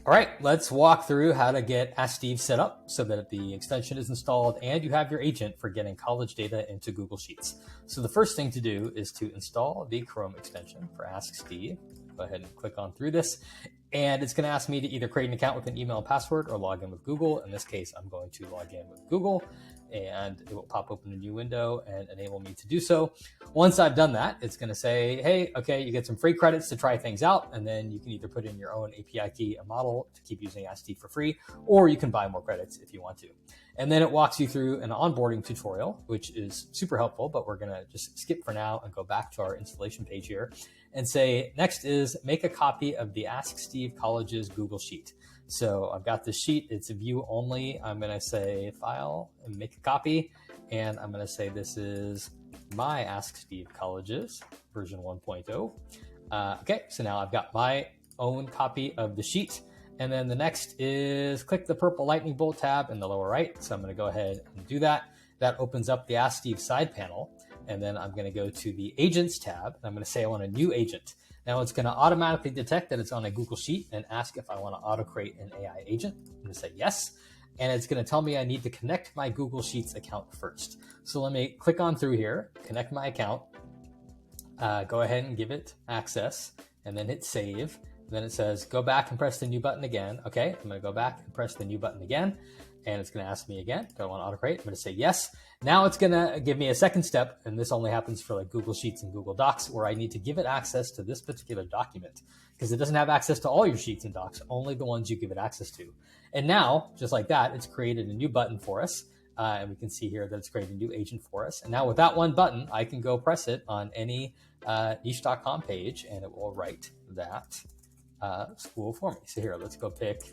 All right, let's walk through how to get Ask Steve set up so that the extension is installed and you have your agent for getting college data into Google Sheets. So the first thing to do is to install the Chrome extension for Ask Steve. Go ahead and click on through this. And it's going to ask me to either create an account with an email and password or log in with Google. In this case, I'm going to log in with Google, and it will pop open a new window and enable me to do so. Once I've done that, it's going to say, hey, okay, you get some free credits to try things out, and then you can either put in your own API key and model to keep using Ask Steve for free, or you can buy more credits if you want to. And then it walks you through an onboarding tutorial, which is super helpful, but we're going to just skip for now and go back to our installation page here and say, next is make a copy of the Ask Steve College's Google Sheet. So I've got this sheet, it's a view only. I'm going to say file and make a copy. And I'm going to say this is my Ask Steve Colleges version 1.0. Okay, so now I've got my own copy of the sheet. And then the next is click the purple lightning bolt tab in the lower right. So I'm going to go ahead and do that. That opens up the Ask Steve side panel. And then I'm going to go to the Agents tab. And I'm going to say I want a new agent. Now it's going to automatically detect that it's on a Google Sheet and ask if I want to auto create an AI agent. I'm going to say yes. And it's going to tell me I need to connect my Google Sheets account first. So let me click on through here, connect my account, go ahead and give it access, and then hit save. And then it says, go back and press the new button again. Okay, I'm going to go back and press the new button again. And it's going to ask me again, do I want to auto create? I'm going to say yes. Now it's going to give me a second step, and this only happens for like Google Sheets and Google Docs, where I need to give it access to this particular document because it doesn't have access to all your sheets and docs, only the ones you give it access to. And now, just like that, it's created a new button for us. And we can see here that it's created a new agent for us. And now with that one button, I can go press it on any niche.com page, and it will write that school for me. So here, let's go pick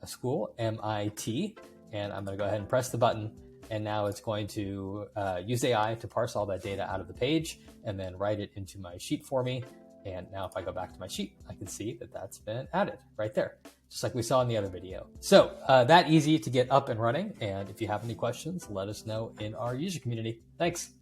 a school, MIT, and I'm going to go ahead and press the button. And now it's going to use AI to parse all that data out of the page and then write it into my sheet for me. And now if I go back to my sheet, I can see that that's been added right there, just like we saw in the other video. So that easy to get up and running. And if you have any questions, let us know in our user community. Thanks.